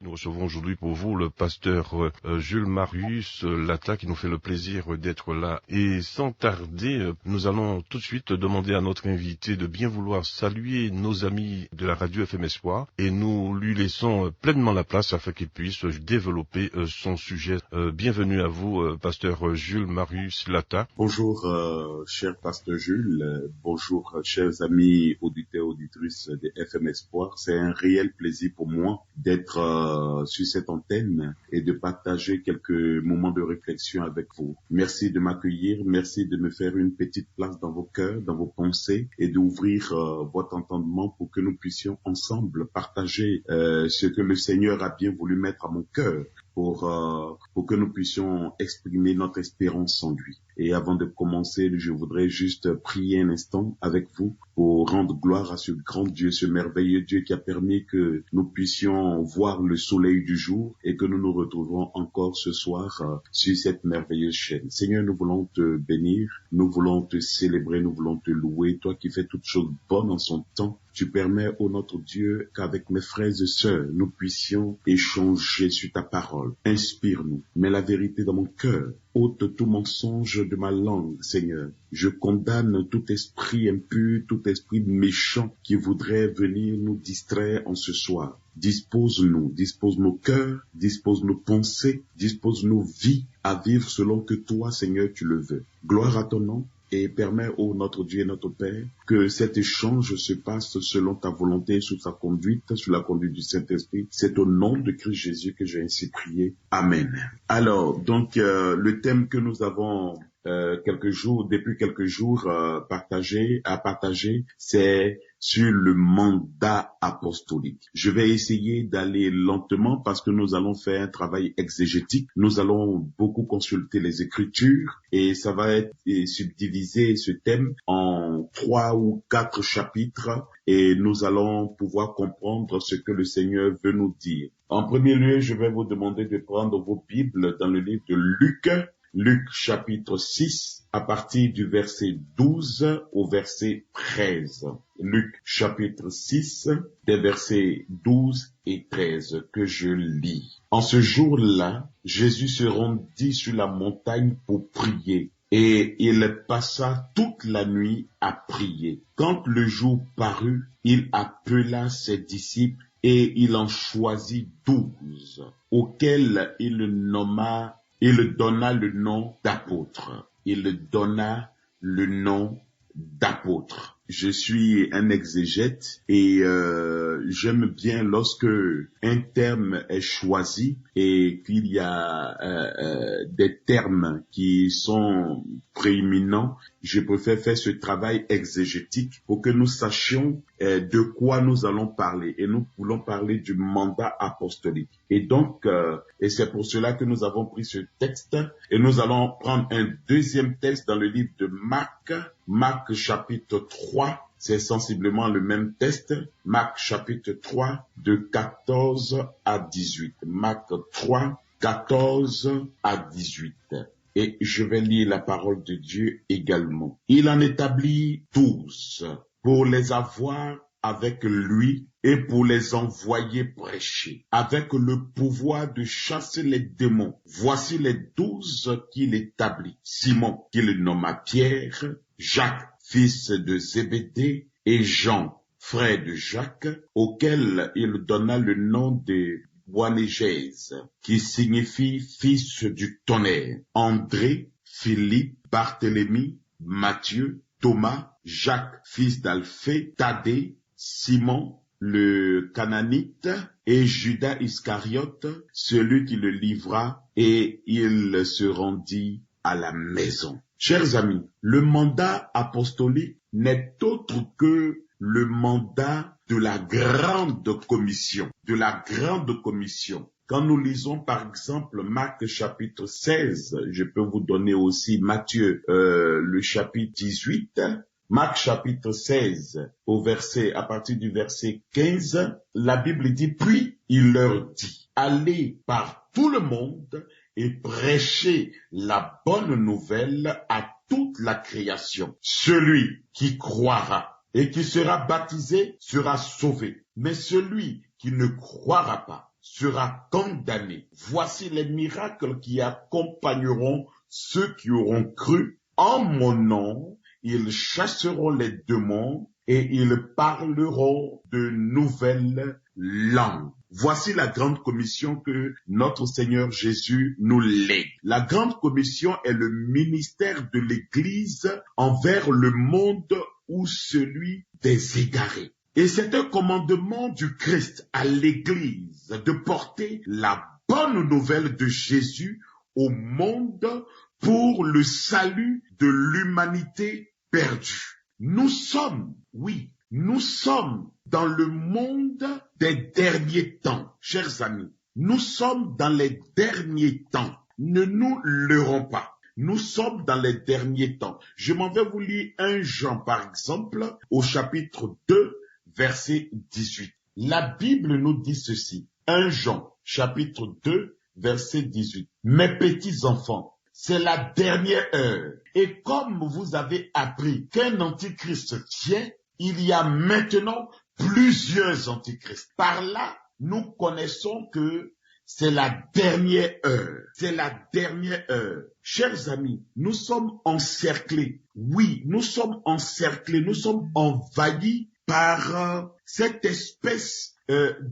Nous recevons aujourd'hui pour vous le pasteur Jules Marius Latta qui nous fait le plaisir d'être là. Et sans tarder, nous allons tout de suite demander à notre invité de bien vouloir saluer nos amis de la radio FM Espoir et nous lui laissons pleinement la place afin qu'il puisse développer son sujet. Bienvenue à vous, pasteur Jules Marius Latta. Bonjour, cher pasteur Jules. Bonjour, chers amis auditeurs, auditrices de FM Espoir. C'est un réel plaisir pour moi d'être sur cette antenne et de partager quelques moments de réflexion avec vous. Merci de m'accueillir, merci de me faire une petite place dans vos cœurs, dans vos pensées et d'ouvrir votre entendement pour que nous puissions ensemble partager ce que le Seigneur a bien voulu mettre à mon cœur pour que nous puissions exprimer notre espérance en lui. Et avant de commencer, je voudrais juste prier un instant avec vous pour rendre gloire à ce grand Dieu, ce merveilleux Dieu qui a permis que nous puissions voir le soleil du jour et que nous nous retrouvons encore ce soir sur cette merveilleuse chaîne. Seigneur, nous voulons te bénir, nous voulons te célébrer, nous voulons te louer, toi qui fais toutes choses bonnes en son temps. Tu permets, ô notre Dieu, qu'avec mes frères et sœurs, nous puissions échanger sur ta parole. Inspire-nous, mets la vérité dans mon cœur. Ôte tout mensonge de ma langue, Seigneur. Je condamne tout esprit impur, tout esprit méchant qui voudrait venir nous distraire en ce soir. Dispose-nous, dispose nos cœurs, dispose nos pensées, dispose nos vies à vivre selon que toi, Seigneur, tu le veux. Gloire à ton nom. Et permets, ô notre Dieu et notre Père, que cet échange se passe selon ta volonté, sous ta conduite, sous la conduite du Saint-Esprit. C'est au nom de Christ Jésus que j'ai ainsi prié. Amen. Alors, donc, le thème que nous avons depuis quelques jours à partager, c'est sur le mandat apostolique. Je vais essayer d'aller lentement parce que nous allons faire un travail exégétique. Nous allons beaucoup consulter les Écritures et ça va être subdivisé ce thème en 3 ou 4 chapitres et nous allons pouvoir comprendre ce que le Seigneur veut nous dire. En premier lieu, je vais vous demander de prendre vos Bibles dans le livre de Luc chapitre 6, à partir du verset 12 au verset 13. Luc chapitre 6, des versets 12 et 13 que je lis. En ce jour-là, Jésus se rendit sur la montagne pour prier. Et il passa toute la nuit à prier. Quand le jour parut, il appela ses disciples et il en choisit 12, auxquels il donna le nom d'apôtres. Il donna le nom d'apôtres. Je suis un exégète et j'aime bien lorsque un terme est choisi et qu'il y a des termes qui sont prééminents. Je préfère faire ce travail exégétique pour que nous sachions de quoi nous allons parler. Et nous voulons parler du mandat apostolique. Et donc, et c'est pour cela que nous avons pris ce texte et nous allons prendre un deuxième texte dans le livre de Marc chapitre 3, c'est sensiblement le même texte. Marc chapitre 3 de 14 à 18. Marc 3, 14 à 18. Et je vais lire la parole de Dieu également. Il en établit 12 pour les avoir avec lui et pour les envoyer prêcher, avec le pouvoir de chasser les démons. Voici les 12 qu'il établit. Simon, qu'il nomma Pierre, Jacques, fils de Zébédée, et Jean, frère de Jacques, auquel il donna le nom de Boanerges, qui signifie fils du tonnerre. André, Philippe, Barthélemy, Matthieu, Thomas, Jacques, fils d'Alphée, Thaddée, Simon, le Cananite, et Judas Iscariote, celui qui le livra, et il se rendit à la maison. Chers amis, le mandat apostolique n'est autre que le mandat de la grande commission, Quand nous lisons par exemple Marc chapitre 16, je peux vous donner aussi Matthieu le chapitre 18, Marc chapitre 16 à partir du verset 15, la Bible dit, puis il leur dit, allez par tout le monde et prêchez la bonne nouvelle à toute la création. Celui qui croira et qui sera baptisé sera sauvé, mais celui qui ne croira pas sera condamné. Voici les miracles qui accompagneront ceux qui auront cru. En mon nom, ils chasseront les démons et ils parleront de nouvelles langues. Voici la grande commission que notre Seigneur Jésus nous lègue. La grande commission est le ministère de l'Église envers le monde ou celui des égarés. Et c'est un commandement du Christ à l'Église de porter la bonne nouvelle de Jésus au monde pour le salut de l'humanité perdue. Nous sommes dans le monde des derniers temps, chers amis. Nous sommes dans les derniers temps. Ne nous leurrons pas. Nous sommes dans les derniers temps. Je m'en vais vous lire 1 Jean, par exemple, au chapitre 2, verset 18. La Bible nous dit ceci. 1 Jean, chapitre 2, verset 18. Mes petits enfants, c'est la dernière heure. Et comme vous avez appris qu'un antichrist vient, il y a maintenant plusieurs antichrists. Par là, nous connaissons que c'est la dernière heure. C'est la dernière heure. Chers amis, nous sommes encerclés. Oui, nous sommes encerclés. Nous sommes envahis par cette espèce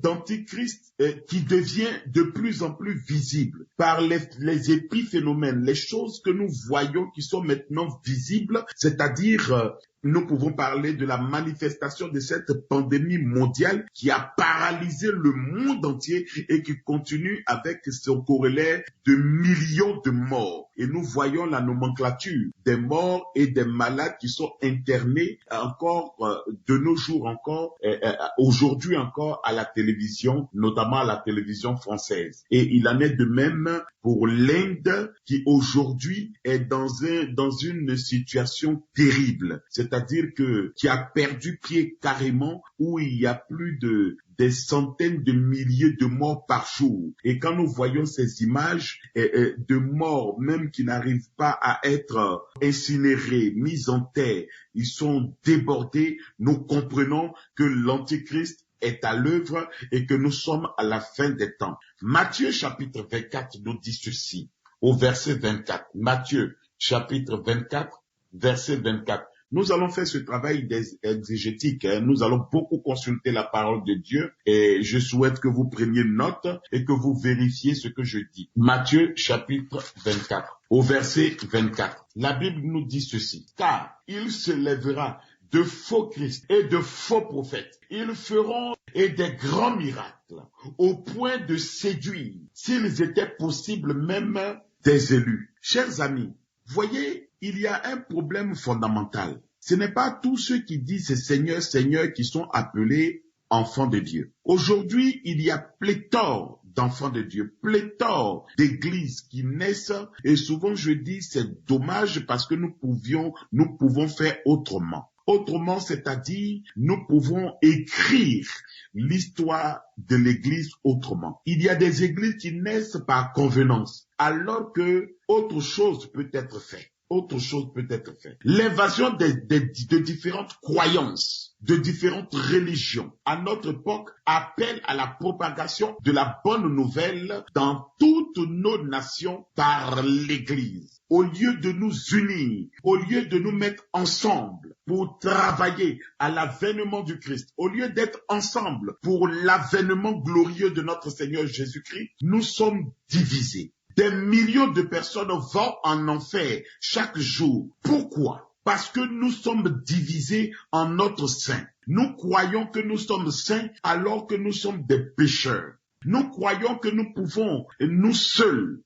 d'antichrist qui devient de plus en plus visible par les épiphénomènes, les choses que nous voyons qui sont maintenant visibles, c'est-à-dire nous pouvons parler de la manifestation de cette pandémie mondiale qui a paralysé le monde entier et qui continue avec son corollaire de millions de morts. Et nous voyons la nomenclature des morts et des malades qui sont internés encore de nos jours encore, aujourd'hui encore à la télévision, notamment à la télévision française. Et il en est de même pour l'Inde qui aujourd'hui est dans une situation terrible, c'est-à-dire qui a perdu pied carrément, où il y a plus des centaines de milliers de morts par jour. Et quand nous voyons ces images de morts, même qui n'arrivent pas à être incinérés, mis en terre, ils sont débordés, nous comprenons que l'Antichrist est à l'œuvre et que nous sommes à la fin des temps. Matthieu chapitre 24 nous dit ceci, au verset 24. Matthieu chapitre 24, verset 24. Nous allons faire ce travail exégétique. Nous allons beaucoup consulter la parole de Dieu et je souhaite que vous preniez note et que vous vérifiez ce que je dis. Matthieu chapitre 24, au verset 24. La Bible nous dit ceci. Car il se lèvera de faux Christ et de faux prophètes. Ils feront et des grands miracles au point de séduire, s'ils étaient possibles, même des élus. Chers amis, voyez, il y a un problème fondamental. Ce n'est pas tous ceux qui disent Seigneur, Seigneur qui sont appelés enfants de Dieu. Aujourd'hui, il y a pléthore d'enfants de Dieu, pléthore d'églises qui naissent et souvent je dis c'est dommage parce que nous pouvons faire autrement. Autrement, c'est-à-dire, nous pouvons écrire l'histoire de l'église autrement. Il y a des églises qui naissent par convenance, alors que autre chose peut être faite. Autre chose peut être faite. L'invasion de différentes croyances, de différentes religions, à notre époque, appelle à la propagation de la bonne nouvelle dans toutes nos nations par l'Église. Au lieu de nous unir, au lieu de nous mettre ensemble pour travailler à l'avènement du Christ, au lieu d'être ensemble pour l'avènement glorieux de notre Seigneur Jésus-Christ, nous sommes divisés. Des millions de personnes vont en enfer chaque jour. Pourquoi? Parce que nous sommes divisés en notre sein. Nous croyons que nous sommes saints alors que nous sommes des pécheurs. Nous croyons que nous pouvons, nous seuls,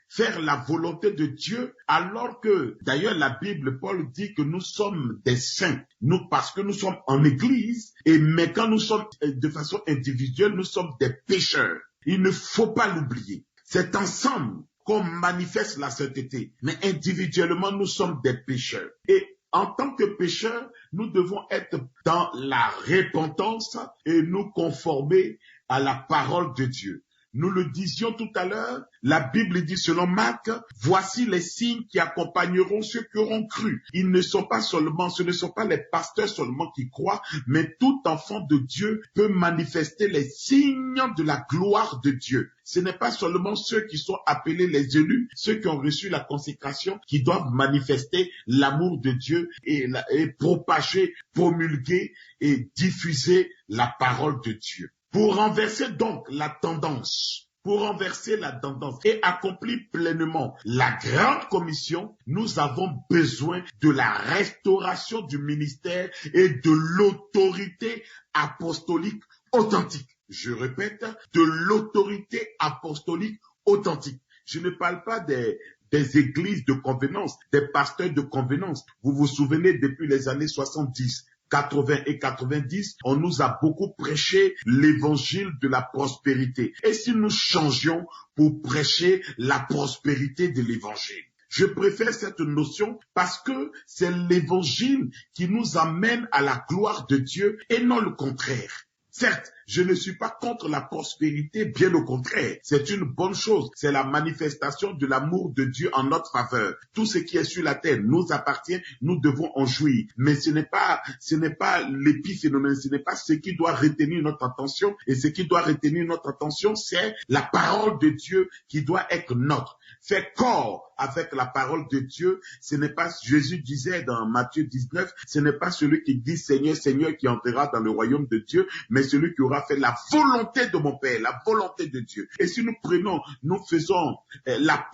faire la volonté de Dieu alors que, d'ailleurs, la Bible, Paul dit que nous sommes des saints. Nous, parce que nous sommes en église, mais quand nous sommes de façon individuelle, nous sommes des pécheurs. Il ne faut pas l'oublier. C'est ensemble qu'on manifeste la sainteté. Mais individuellement, nous sommes des pécheurs. Et en tant que pécheurs, nous devons être dans la repentance et nous conformer à la parole de Dieu. Nous le disions tout à l'heure, la Bible dit selon Marc, voici les signes qui accompagneront ceux qui auront cru. Ce ne sont pas les pasteurs seulement qui croient, mais tout enfant de Dieu peut manifester les signes de la gloire de Dieu. Ce n'est pas seulement ceux qui sont appelés les élus, ceux qui ont reçu la consécration, qui doivent manifester l'amour de Dieu et propager, promulguer et diffuser la parole de Dieu. Pour renverser donc la tendance et accomplir pleinement la grande commission, nous avons besoin de la restauration du ministère et de l'autorité apostolique authentique. Je répète, de l'autorité apostolique authentique. Je ne parle pas des églises de convenance, des pasteurs de convenance. Vous vous souvenez, depuis les années 70, 80 et 90, on nous a beaucoup prêché l'évangile de la prospérité. Et si nous changions pour prêcher la prospérité de l'évangile? Je préfère cette notion parce que c'est l'évangile qui nous amène à la gloire de Dieu et non le contraire. Certes, je ne suis pas contre la prospérité, bien au contraire. C'est une bonne chose. C'est la manifestation de l'amour de Dieu en notre faveur. Tout ce qui est sur la terre nous appartient, nous devons en jouir. Mais ce n'est pas l'épiphénomène, ce n'est pas ce qui doit retenir notre attention. Et ce qui doit retenir notre attention, c'est la parole de Dieu qui doit être nôtre. Fait corps avec la parole de Dieu, ce n'est pas, Jésus disait dans Matthieu 19, ce n'est pas celui qui dit Seigneur, Seigneur qui entrera dans le royaume de Dieu, mais celui qui aura fait la volonté de mon Père, la volonté de Dieu. Et si nous faisons la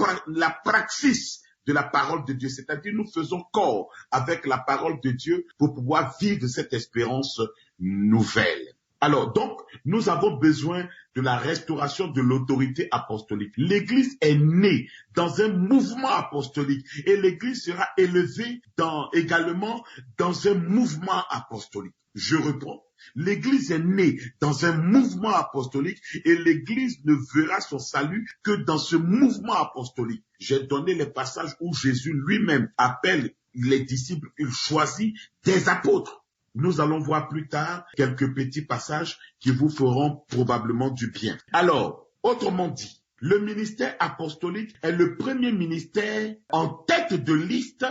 praxis de la parole de Dieu, c'est-à-dire nous faisons corps avec la parole de Dieu pour pouvoir vivre cette espérance nouvelle. Alors, donc, nous avons besoin de la restauration de l'autorité apostolique. L'Église est née dans un mouvement apostolique et l'Église sera élevée également dans un mouvement apostolique. Je reprends. L'Église est née dans un mouvement apostolique et l'Église ne verra son salut que dans ce mouvement apostolique. J'ai donné les passages où Jésus lui-même appelle les disciples, il choisit des apôtres. Nous allons voir plus tard quelques petits passages qui vous feront probablement du bien. Alors, autrement dit, le ministère apostolique est le premier ministère en tête de liste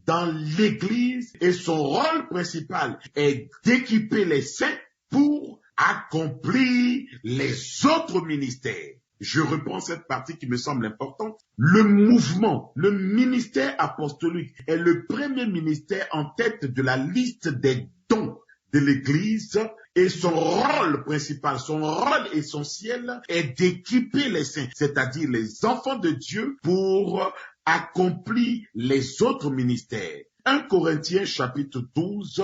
dans l'Église et son rôle principal est d'équiper les saints pour accomplir les autres ministères. Je reprends cette partie qui me semble importante. Le ministère apostolique est le premier ministère en tête de la liste des dons de l'Église et son rôle principal, son rôle essentiel est d'équiper les saints, c'est-à-dire les enfants de Dieu pour accomplir les autres ministères. 1 Corinthiens chapitre 12,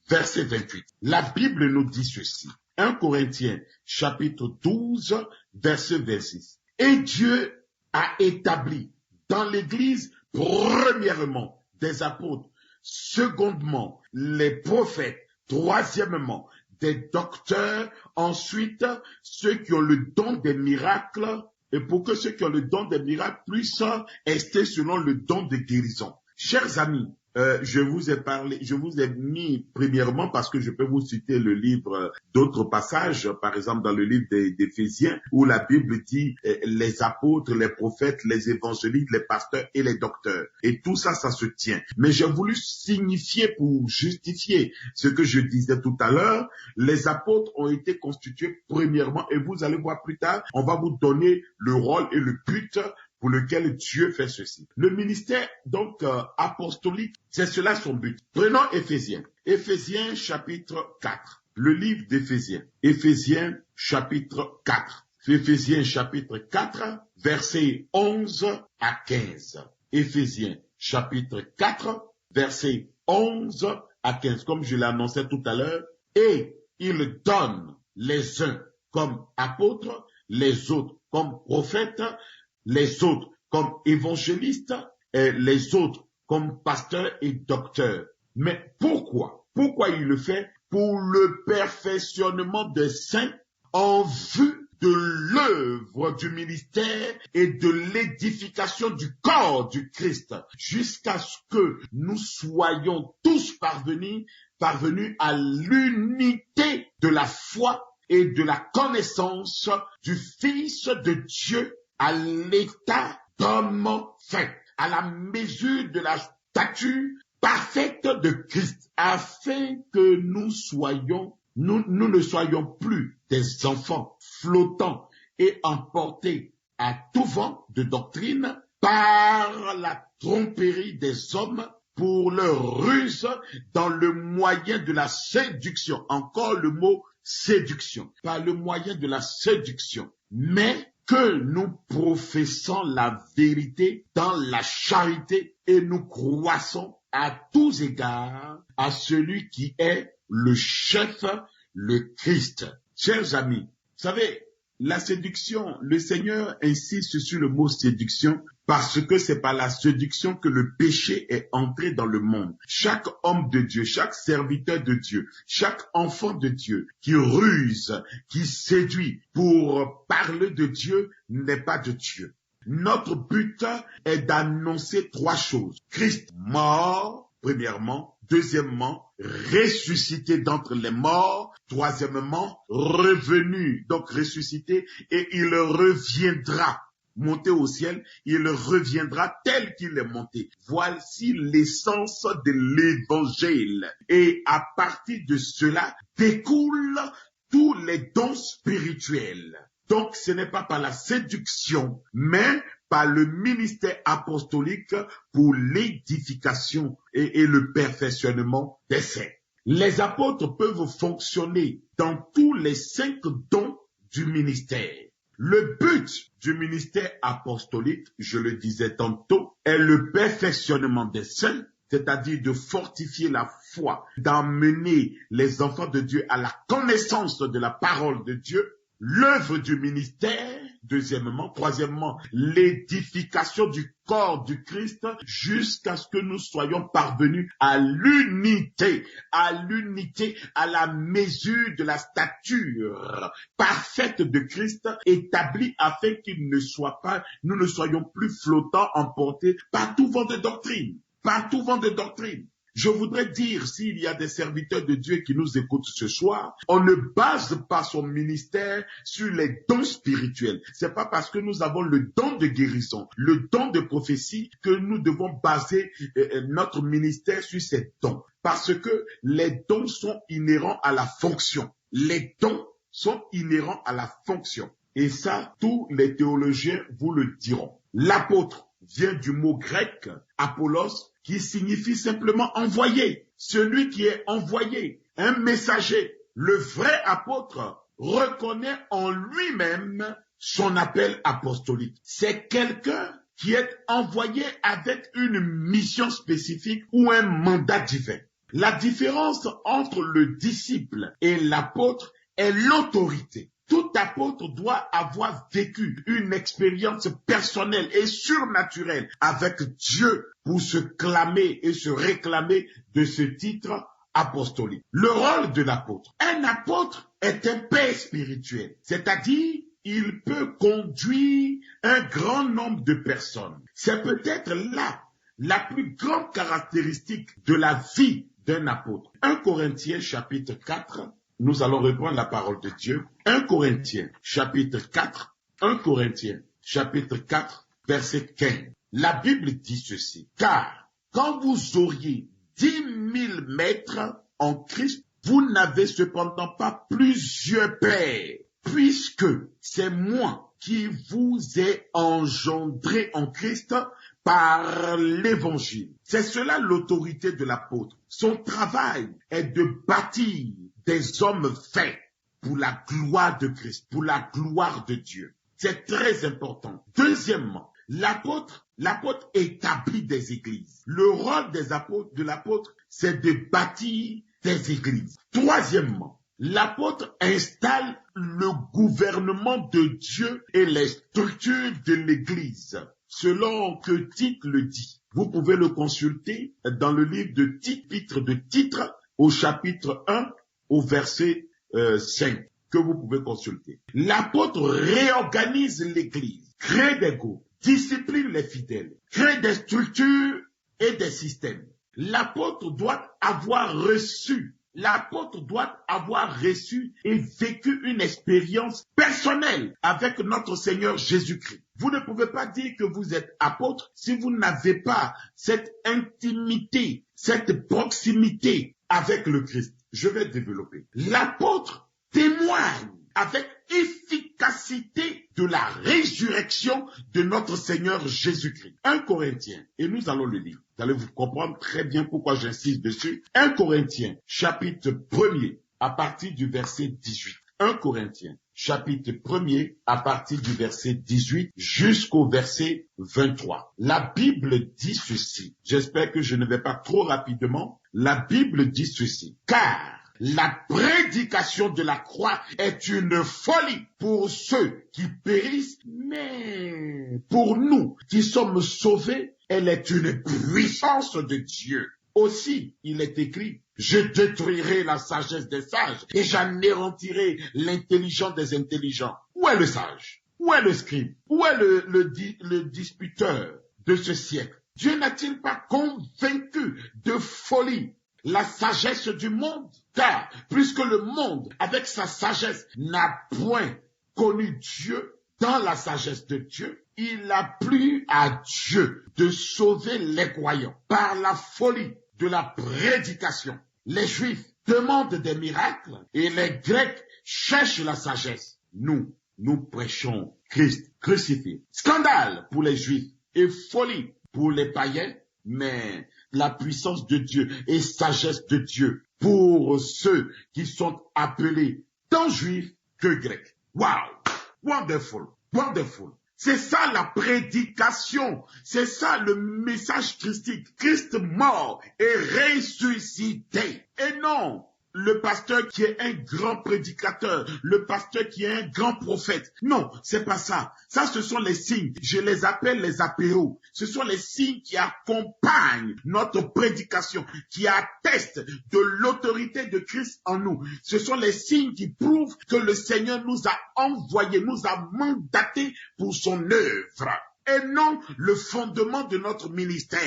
verset 28. La Bible nous dit ceci. 1 Corinthiens chapitre 12, verset 26. Et Dieu a établi dans l'Église premièrement des apôtres, secondement les prophètes, troisièmement des docteurs, ensuite ceux qui ont le don des miracles, et pour que ceux qui ont le don des miracles puissent rester selon le don de guérison. Chers amis, je vous ai mis premièrement parce que je peux vous citer le livre d'autres passages, par exemple dans le livre d'Éphésiens où la Bible dit les apôtres, les prophètes, les évangélistes, les pasteurs et les docteurs. Et tout ça, ça se tient. Mais j'ai voulu signifier pour justifier ce que je disais tout à l'heure, les apôtres ont été constitués premièrement et vous allez voir plus tard, on va vous donner le rôle et le but pour lequel Dieu fait ceci. Le ministère, donc, apostolique, c'est cela son but. Prenons Éphésiens. Éphésiens chapitre 4. Le livre d'Éphésiens. Éphésiens chapitre 4. Éphésiens chapitre 4, versets 11 à 15. Éphésiens chapitre 4, versets 11 à 15. Comme je l'ai annoncé tout à l'heure. Et il donne les uns comme apôtres, les autres comme prophètes, les autres comme évangélistes et les autres comme pasteurs et docteurs. Mais pourquoi? Pourquoi il le fait? Pour le perfectionnement des saints en vue de l'œuvre du ministère et de l'édification du corps du Christ, jusqu'à ce que nous soyons tous parvenus à l'unité de la foi et de la connaissance du Fils de Dieu à l'état d'homme fait, à la mesure de la stature parfaite de Christ, afin que nous ne soyons plus des enfants flottants et emportés à tout vent de doctrine par la tromperie des hommes pour leur ruse dans le moyen de la séduction. Encore le mot séduction. Par le moyen de la séduction. Mais que nous professons la vérité dans la charité et nous croissons à tous égards à celui qui est le chef, le Christ. Chers amis, vous savez, la séduction, le Seigneur insiste sur le mot séduction parce que c'est par la séduction que le péché est entré dans le monde. Chaque homme de Dieu, chaque serviteur de Dieu, chaque enfant de Dieu qui ruse, qui séduit pour parler de Dieu n'est pas de Dieu. Notre but est d'annoncer trois choses. Christ mort, premièrement. Deuxièmement, ressuscité d'entre les morts. Troisièmement, revenu, donc ressuscité, et il reviendra. Monté au ciel, il reviendra tel qu'il est monté. Voici l'essence de l'évangile. Et à partir de cela découlent tous les dons spirituels. Donc ce n'est pas par la séduction, mais par le ministère apostolique pour l'édification et le perfectionnement des saints. Les apôtres peuvent fonctionner dans tous les 5 dons du ministère. Le but du ministère apostolique, je le disais tantôt, est le perfectionnement des saints, c'est-à-dire de fortifier la foi, d'emmener les enfants de Dieu à la connaissance de la parole de Dieu. L'œuvre du ministère, deuxièmement. Troisièmement, l'édification du corps du Christ jusqu'à ce que nous soyons parvenus à l'unité, à la mesure de la stature parfaite de Christ, établie afin nous ne soyons plus flottants, emportés par tout vent de doctrine. Par tout vent de doctrine. Je voudrais dire, s'il y a des serviteurs de Dieu qui nous écoutent ce soir, on ne base pas son ministère sur les dons spirituels. C'est pas parce que nous avons le don de guérison, le don de prophétie, que nous devons baser notre ministère sur ces dons. Parce que les dons sont inhérents à la fonction. Les dons sont inhérents à la fonction. Et ça, tous les théologiens vous le diront. L'apôtre vient du mot grec, Apollos, qui signifie simplement envoyé. Celui qui est envoyé, un messager. Le vrai apôtre reconnaît en lui-même son appel apostolique. C'est quelqu'un qui est envoyé avec une mission spécifique ou un mandat divin. La différence entre le disciple et l'apôtre est l'autorité. Tout apôtre doit avoir vécu une expérience personnelle et surnaturelle avec Dieu pour se clamer et se réclamer de ce titre apostolique. Le rôle de l'apôtre. Un apôtre est un père spirituel, c'est-à-dire il peut conduire un grand nombre de personnes. C'est peut-être là la plus grande caractéristique de la vie d'un apôtre. 1 Corinthiens chapitre 4, nous allons reprendre la parole de Dieu. 1 Corinthiens chapitre 4, 1 Corinthiens chapitre 4, verset 15. La Bible dit ceci. Car quand vous auriez 10 000 maîtres en Christ, vous n'avez cependant pas plusieurs pères, puisque c'est moi qui vous ai engendré en Christ par l'évangile. C'est cela l'autorité de l'apôtre. Son travail est de bâtir des hommes faits pour la gloire de Christ, pour la gloire de Dieu. C'est très important. Deuxièmement, l'apôtre établit des églises. Le rôle de l'apôtre, c'est de bâtir des églises. Troisièmement, l'apôtre installe le gouvernement de Dieu et les structures de l'église, selon que Tite le dit. Vous pouvez le consulter dans le livre de Tite de Titre, au chapitre 1, au verset 5, que vous pouvez consulter. L'apôtre réorganise l'église, crée des groupes, discipline les fidèles, crée des structures et des systèmes. L'apôtre doit avoir reçu L'apôtre doit avoir reçu et vécu une expérience personnelle avec notre Seigneur Jésus-Christ. Vous ne pouvez pas dire que vous êtes apôtre si vous n'avez pas cette intimité, cette proximité avec le Christ. Je vais développer. L'apôtre témoigne avec efficacité de la résurrection de notre Seigneur Jésus-Christ. 1 Corinthiens, et nous allons le lire. Vous allez vous comprendre très bien pourquoi j'insiste dessus. 1 Corinthiens, chapitre 1er, à partir du verset 18. 1 Corinthiens, chapitre 1er, à partir du verset 18 jusqu'au verset 23. La Bible dit ceci. J'espère que je ne vais pas trop rapidement. La Bible dit ceci. Car la prédication de la croix est une folie pour ceux qui périssent, mais pour nous qui sommes sauvés, elle est une puissance de Dieu. Aussi, il est écrit, je détruirai la sagesse des sages et j'anéantirai l'intelligence des intelligents. Où est le sage? Où est le scribe? Où est le disputeur de ce siècle? Dieu n'a-t-il pas convaincu de folie la sagesse du monde? Car, puisque le monde, avec sa sagesse, n'a point connu Dieu, dans la sagesse de Dieu, il a plu à Dieu de sauver les croyants par la folie de la prédication. Les Juifs demandent des miracles et les Grecs cherchent la sagesse. Nous prêchons Christ crucifié. Scandale pour les Juifs et folie pour les païens, mais la puissance de Dieu et sagesse de Dieu pour ceux qui sont appelés tant Juifs que Grecs. Wow! Wonderful! Wonderful! C'est ça la prédication, c'est ça le message christique. Christ mort et ressuscité. Et non, le pasteur qui est un grand prédicateur, le pasteur qui est un grand prophète. Non, c'est pas ça. Ça, ce sont les signes. Je les appelle les apéros. Ce sont les signes qui accompagnent notre prédication, qui attestent de l'autorité de Christ en nous. Ce sont les signes qui prouvent que le Seigneur nous a envoyés, nous a mandatés pour son œuvre. Et non le fondement de notre ministère.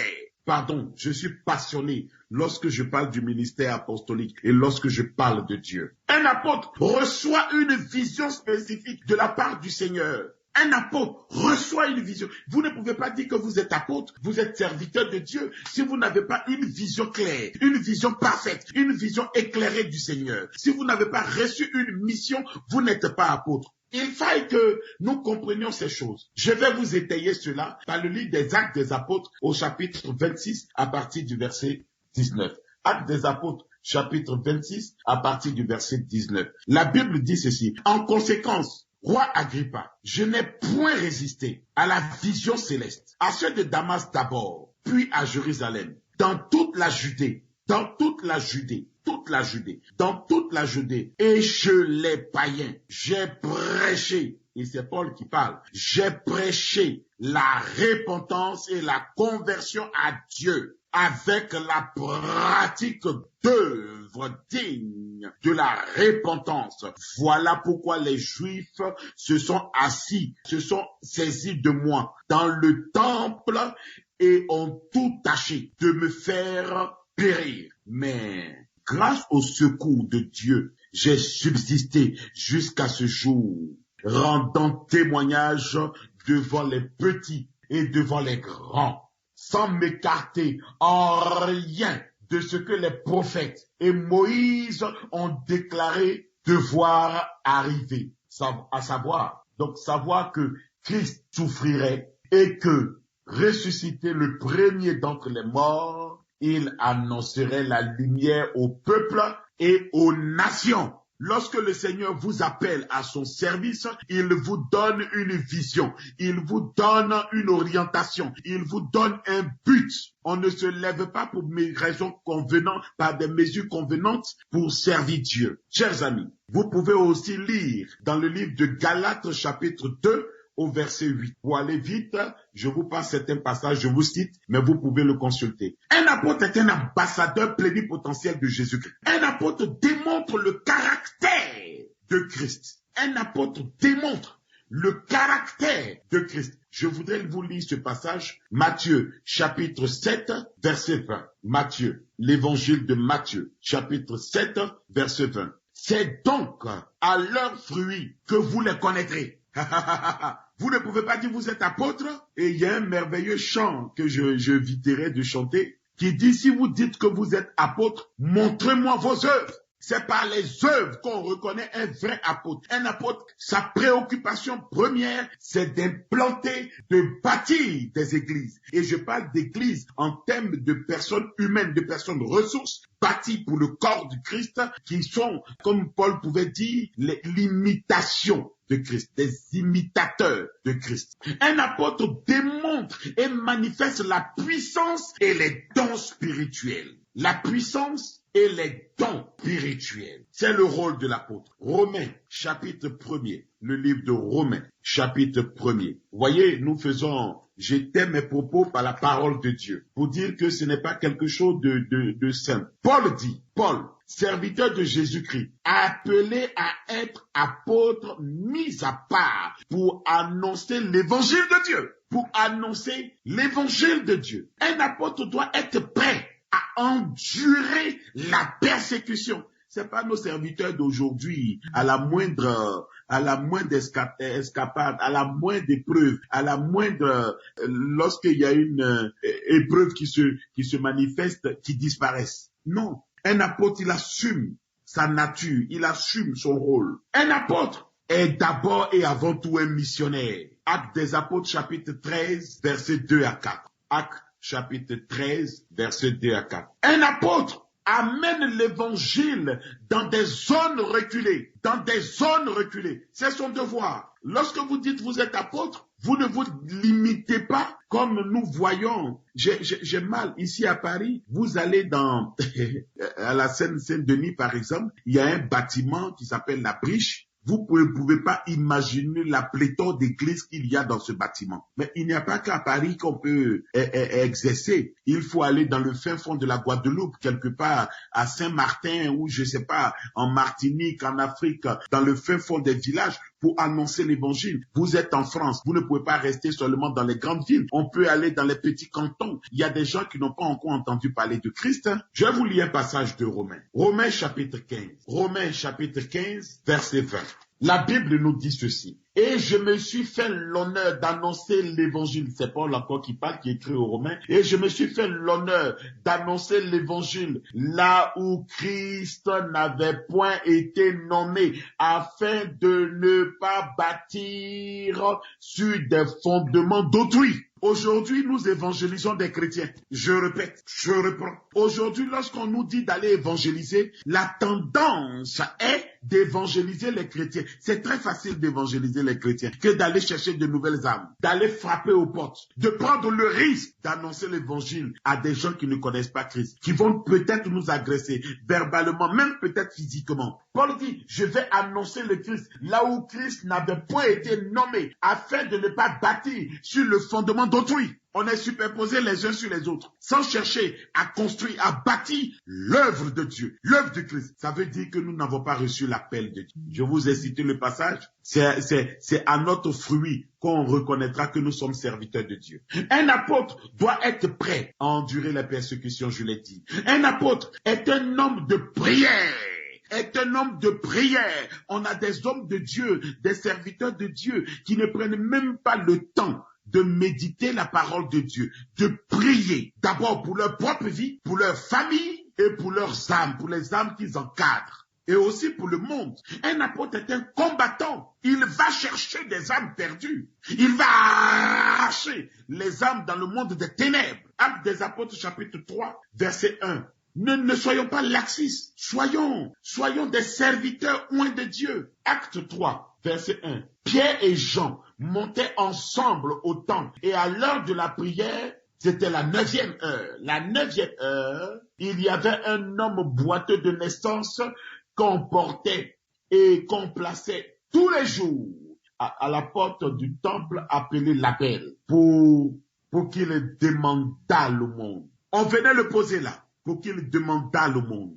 Pardon, je suis passionné lorsque je parle du ministère apostolique et lorsque je parle de Dieu. Un apôtre reçoit une vision spécifique de la part du Seigneur. Un apôtre reçoit une vision. Vous ne pouvez pas dire que vous êtes apôtre, vous êtes serviteur de Dieu, si vous n'avez pas une vision claire, une vision parfaite, une vision éclairée du Seigneur. Si vous n'avez pas reçu une mission, vous n'êtes pas apôtre. Il faille que nous comprenions ces choses. Je vais vous étayer cela par le livre des Actes des Apôtres au chapitre 26 à partir du verset 19. Actes des Apôtres, chapitre 26 à partir du verset 19. La Bible dit ceci. En conséquence, Roi Agrippa, je n'ai point résisté à la vision céleste, à ceux de Damas d'abord, puis à Jérusalem, dans toute la Judée, dans toute la Judée, et chez les païens, j'ai prêché, et c'est Paul qui parle, j'ai prêché la repentance et la conversion à Dieu avec la pratique d'œuvres dignes de la repentance. Voilà pourquoi les Juifs se sont assis, se sont saisis de moi dans le temple et ont tout tâché de me faire périr. Mais grâce au secours de Dieu, j'ai subsisté jusqu'à ce jour, rendant témoignage devant les petits et devant les grands, sans m'écarter en rien de ce que les prophètes et Moïse ont déclaré devoir arriver, à savoir que Christ souffrirait et que, ressuscité le premier d'entre les morts, il annoncerait la lumière au peuple et aux nations. Lorsque le Seigneur vous appelle à son service, il vous donne une vision, il vous donne une orientation, il vous donne un but. On ne se lève pas pour mes raisons convenantes, par des mesures convenantes pour servir Dieu. Chers amis, vous pouvez aussi lire dans le livre de Galates chapitre 2, au verset 8. Pour aller vite, je vous passe certains passages, je vous cite, mais vous pouvez le consulter. Un apôtre est un ambassadeur plénipotentiel de Jésus-Christ. Un apôtre démontre le caractère de Christ. Un apôtre démontre le caractère de Christ. Je voudrais vous lire ce passage, Matthieu, chapitre 7, verset 20. Matthieu, l'évangile de Matthieu, chapitre 7, verset 20. C'est donc à leurs fruits que vous les connaîtrez. Vous ne pouvez pas dire vous êtes apôtre. Et il y a un merveilleux chant que j'éviterai de chanter qui dit si vous dites que vous êtes apôtre, montrez-moi vos œuvres. C'est par les œuvres qu'on reconnaît un vrai apôtre. Un apôtre, sa préoccupation première, c'est d'implanter, de bâtir des églises. Et je parle d'églises en termes de personnes humaines, de personnes ressources, bâties pour le corps du Christ, qui sont, comme Paul pouvait dire, l'imitation de Christ, des imitateurs de Christ. Un apôtre démontre et manifeste la puissance et les dons spirituels. La puissance et les dons spirituels. C'est le rôle de l'apôtre. Romains, chapitre 1er. Le livre de Romains, chapitre 1er. Voyez, j'étais mes propos par la parole de Dieu. Pour dire que ce n'est pas quelque chose de simple. Paul, serviteur de Jésus-Christ, appelé à être apôtre mis à part pour annoncer l'évangile de Dieu. Pour annoncer l'évangile de Dieu. Un apôtre doit être prêt à endurer la persécution. C'est pas nos serviteurs d'aujourd'hui, à la moindre escapade, à la moindre épreuve, lorsqu'il y a une épreuve qui se manifeste, qui disparaissent. Non. Un apôtre, il assume sa nature, il assume son rôle. Un apôtre est d'abord et avant tout un missionnaire. Actes des apôtres, chapitre 13, versets 2 à 4. Actes chapitre 13, versets 2 à 4. Un apôtre amène l'évangile dans des zones reculées. C'est son devoir. Lorsque vous dites vous êtes apôtre, vous ne vous limitez pas comme nous voyons. J'ai mal ici à Paris. Vous allez à la Seine-Saint-Denis par exemple, il y a un bâtiment qui s'appelle la Briche. Vous ne pouvez pas imaginer la pléthore d'églises qu'il y a dans ce bâtiment. Mais il n'y a pas qu'à Paris qu'on peut exercer. Il faut aller dans le fin fond de la Guadeloupe, quelque part à Saint-Martin ou je sais pas, en Martinique, en Afrique, dans le fin fond des villages pour annoncer l'évangile. Vous êtes en France, vous ne pouvez pas rester seulement dans les grandes villes. On peut aller dans les petits cantons. Il y a des gens qui n'ont pas encore entendu parler de Christ. Je vais vous lire un passage de Romains. Romains chapitre 15. Romains chapitre 15, verset 20. La Bible nous dit ceci. Et je me suis fait l'honneur d'annoncer l'évangile. C'est Paul encore qui parle, qui écrit aux Romains. Et je me suis fait l'honneur d'annoncer l'évangile là où Christ n'avait point été nommé, afin de ne pas bâtir sur des fondements d'autrui. Aujourd'hui, nous évangélisons des chrétiens. Je répète, je reprends. Aujourd'hui, lorsqu'on nous dit d'aller évangéliser, la tendance est d'évangéliser les chrétiens. C'est très facile d'évangéliser les chrétiens que d'aller chercher de nouvelles âmes, d'aller frapper aux portes, de prendre le risque d'annoncer l'évangile à des gens qui ne connaissent pas Christ, qui vont peut-être nous agresser verbalement, même peut-être physiquement. Paul dit, je vais annoncer le Christ là où Christ n'avait point été nommé, afin de ne pas bâtir sur le fondement d'autrui. On est superposés les uns sur les autres, sans chercher à construire, à bâtir l'œuvre de Dieu, l'œuvre de Christ. Ça veut dire que nous n'avons pas reçu l'appel de Dieu. Je vous ai cité le passage. C'est à notre fruit qu'on reconnaîtra que nous sommes serviteurs de Dieu. Un apôtre doit être prêt à endurer les persécutions, je l'ai dit. Un apôtre est un homme de prière. On a des hommes de Dieu, des serviteurs de Dieu qui ne prennent même pas le temps de méditer la parole de Dieu, de prier d'abord pour leur propre vie, pour leur famille et pour leurs âmes, pour les âmes qu'ils encadrent. Et aussi pour le monde. Un apôtre est un combattant. Il va chercher des âmes perdues. Il va arracher les âmes dans le monde des ténèbres. Actes des apôtres chapitre 3, verset 1. Ne soyons pas laxistes. Soyons des serviteurs oints de Dieu. Acte 3, verset 1. Pierre et Jean montaient ensemble au temple. Et à l'heure de la prière, c'était la 9e heure. La 9e heure, il y avait un homme boiteux de naissance qu'on portait et qu'on plaçait tous les jours à la porte du temple appelé l'Abel pour qu'il demandât le monde. On venait le poser là pour qu'il demandât le monde.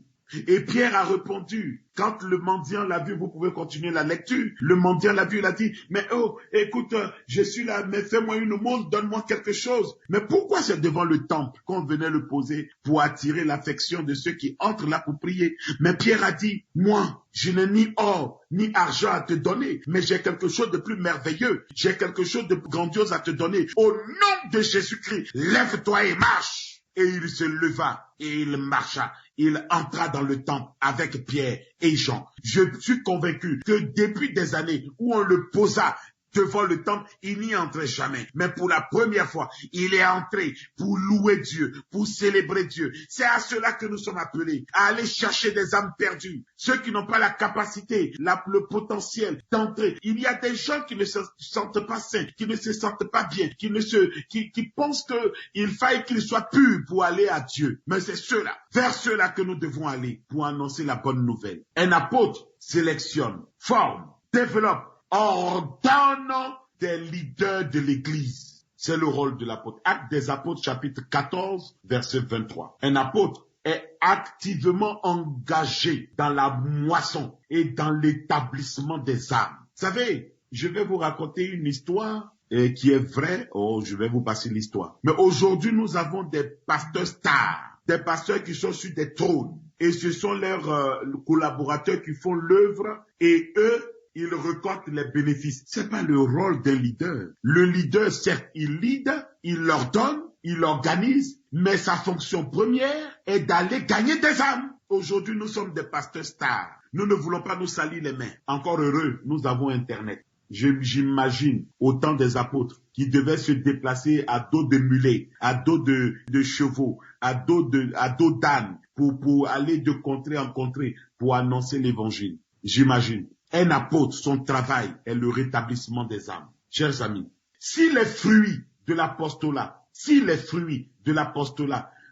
Et Pierre a répondu, quand le mendiant l'a vu, vous pouvez continuer la lecture, le mendiant l'a vu, il a dit, mais oh, écoute, je suis là, mais fais-moi une aumône, donne-moi quelque chose. Mais pourquoi c'est devant le temple qu'on venait le poser pour attirer l'affection de ceux qui entrent là pour prier? Mais Pierre a dit, moi, je n'ai ni or, ni argent à te donner, mais j'ai quelque chose de plus merveilleux, j'ai quelque chose de grandiose à te donner. Au nom de Jésus-Christ, lève-toi et marche. Et il se leva et il marcha. Il entra dans le temple avec Pierre et Jean. Je suis convaincu que depuis des années où on le posa devant le temple, il n'y entrait jamais. Mais pour la première fois, il est entré pour louer Dieu, pour célébrer Dieu. C'est à cela que nous sommes appelés, à aller chercher des âmes perdues. Ceux qui n'ont pas la capacité, le potentiel d'entrer. Il y a des gens qui ne se sentent pas sains, qui ne se sentent pas bien, qui pensent qu'il faille qu'ils soient purs pour aller à Dieu. Mais c'est ceux-là, vers ceux-là que nous devons aller pour annoncer la bonne nouvelle. Un apôtre sélectionne, forme, développe, ordonne des leaders de l'Église. C'est le rôle de l'apôtre. Actes des apôtres, chapitre 14, verset 23. Un apôtre est activement engagé dans la moisson et dans l'établissement des âmes. Vous savez, je vais vous raconter une histoire qui est vraie. Oh, je vais vous passer l'histoire. Mais aujourd'hui, nous avons des pasteurs stars, des pasteurs qui sont sur des trônes. Et ce sont leurs collaborateurs qui font l'œuvre et eux, il récolte les bénéfices. C'est pas le rôle d'un leader. Le leader, certes, il lead, il ordonne, il organise, mais sa fonction première est d'aller gagner des âmes. Aujourd'hui, nous sommes des pasteurs stars. Nous ne voulons pas nous salir les mains. Encore heureux, nous avons Internet. J'imagine au temps des apôtres qui devaient se déplacer à dos de mulets, à dos de chevaux, à dos d'ânes pour aller de contrée en contrée pour annoncer l'évangile. J'imagine. Un apôtre, son travail est le rétablissement des âmes. Chers amis, si les fruits de l'apostolat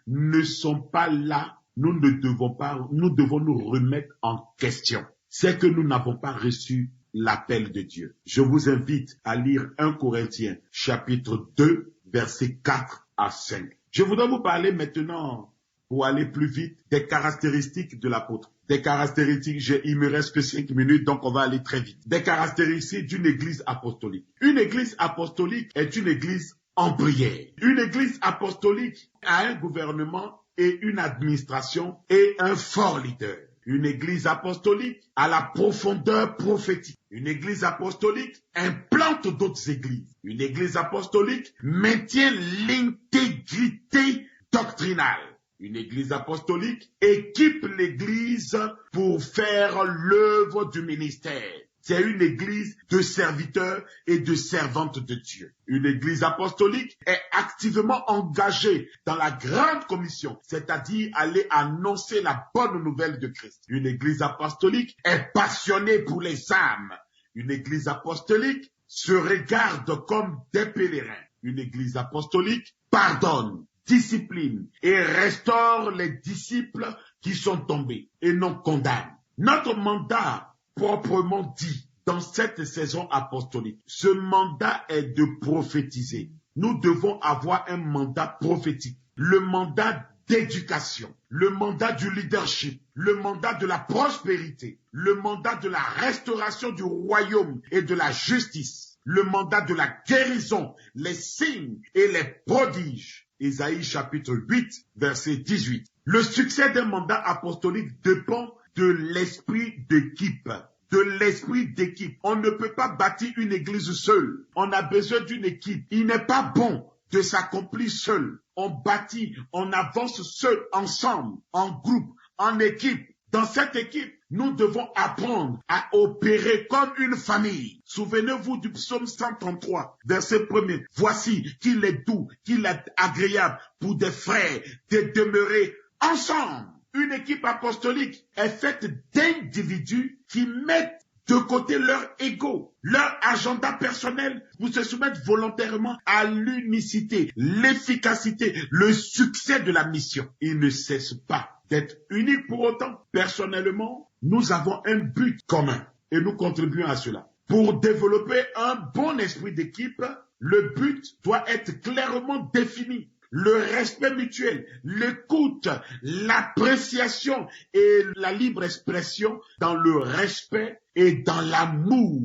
ne sont pas là, nous devons nous remettre en question. C'est que nous n'avons pas reçu l'appel de Dieu. Je vous invite à lire 1 Corinthiens, chapitre 2, versets 4 à 5. Je voudrais vous parler maintenant, pour aller plus vite, des caractéristiques de l'apôtre. Des caractéristiques, il me reste que 5 minutes, donc on va aller très vite. Des caractéristiques d'une église apostolique. Une église apostolique est une église en prière. Une église apostolique a un gouvernement et une administration et un fort leader. Une église apostolique a la profondeur prophétique. Une église apostolique implante d'autres églises. Une église apostolique maintient l'intégrité doctrinale. Une église apostolique équipe l'église pour faire l'œuvre du ministère. C'est une église de serviteurs et de servantes de Dieu. Une église apostolique est activement engagée dans la grande commission, c'est-à-dire aller annoncer la bonne nouvelle de Christ. Une église apostolique est passionnée pour les âmes. Une église apostolique se regarde comme des pèlerins. Une église apostolique pardonne, discipline et restaure les disciples qui sont tombés et non condamne. Notre mandat, proprement dit, dans cette saison apostolique, ce mandat est de prophétiser. Nous devons avoir un mandat prophétique, le mandat d'éducation, le mandat du leadership, le mandat de la prospérité, le mandat de la restauration du royaume et de la justice, le mandat de la guérison, les signes et les prodiges. Ésaïe chapitre 8, verset 18. Le succès d'un mandat apostolique dépend de l'esprit d'équipe. De l'esprit d'équipe. On ne peut pas bâtir une église seule. On a besoin d'une équipe. Il n'est pas bon de s'accomplir seul. On bâtit, on avance seul, ensemble, en groupe, en équipe. Dans cette équipe, nous devons apprendre à opérer comme une famille. Souvenez-vous du psaume 133, verset 1er. Voici qu'il est doux, qu'il est agréable pour des frères de demeurer ensemble. Une équipe apostolique est faite d'individus qui mettent de côté leur ego, leur agenda personnel pour se soumettre volontairement à l'unicité, l'efficacité, le succès de la mission. Ils ne cessent pas d'être uniques pour autant. Personnellement, nous avons un but commun et nous contribuons à cela. Pour développer un bon esprit d'équipe, le but doit être clairement défini. le respect mutuel, l'écoute, l'appréciation et la libre expression dans le respect et dans l'amour.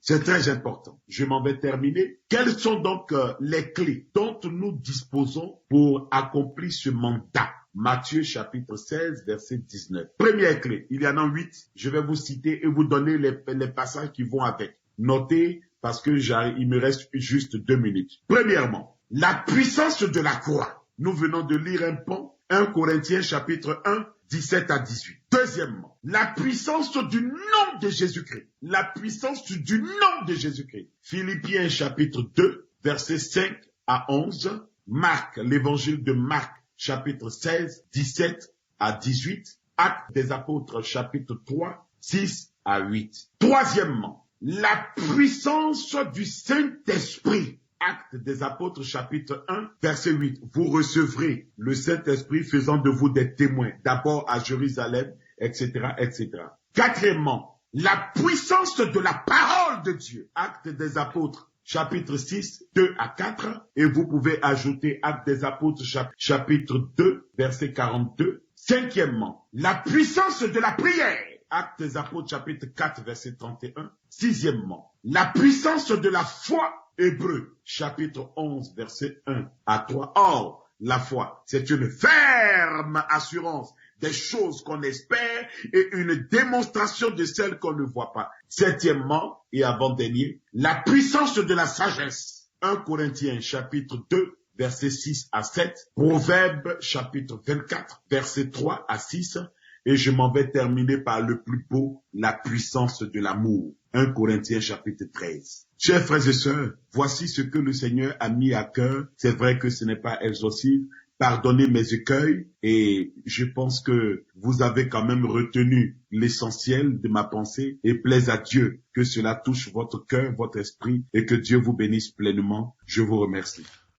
C'est très important. Je m'en vais terminer. Quelles sont donc les clés dont nous disposons pour accomplir ce mandat? Matthieu chapitre 16, verset 19. Première clé, il y en a 8. Je vais vous citer et vous donner les passages qui vont avec. Notez parce que il me reste juste 2 minutes. Premièrement, la puissance de la croix. Nous venons de lire un pont, 1 Corinthiens chapitre 1, 17 à 18. Deuxièmement, la puissance du nom de Jésus-Christ. La puissance du nom de Jésus-Christ. Philippiens chapitre 2, versets 5 à 11. Marc, l'évangile de Marc, chapitre 16, 17 à 18. Actes des apôtres, chapitre 3, 6 à 8. Troisièmement, la puissance du Saint-Esprit. Actes des apôtres, chapitre 1, verset 8. Vous recevrez le Saint-Esprit faisant de vous des témoins, d'abord à Jérusalem, etc., etc. Quatrièmement, la puissance de la parole de Dieu. Actes des apôtres, chapitre 6, 2 à 4. Et vous pouvez ajouter Actes des apôtres, chapitre 2, verset 42. Cinquièmement, la puissance de la prière. Actes des apôtres, chapitre 4, verset 31. Sixièmement, la puissance de la foi. Hébreux, chapitre 11, verset 1 à 3. Or, la foi, c'est une ferme assurance des choses qu'on espère et une démonstration de celles qu'on ne voit pas. Septièmement, et avant-dernier, la puissance de la sagesse. 1 Corinthiens, chapitre 2, verset 6 à 7. Proverbes, chapitre 24, verset 3 à 6. Et je m'en vais terminer par le plus beau, la puissance de l'amour. 1 Corinthiens chapitre 13. Chers frères et sœurs, voici ce que le Seigneur a mis à cœur. C'est vrai que ce n'est pas exhaustif. Pardonnez mes écueils et je pense que vous avez quand même retenu l'essentiel de ma pensée et plaise à Dieu que cela touche votre cœur, votre esprit et que Dieu vous bénisse pleinement. Je vous remercie.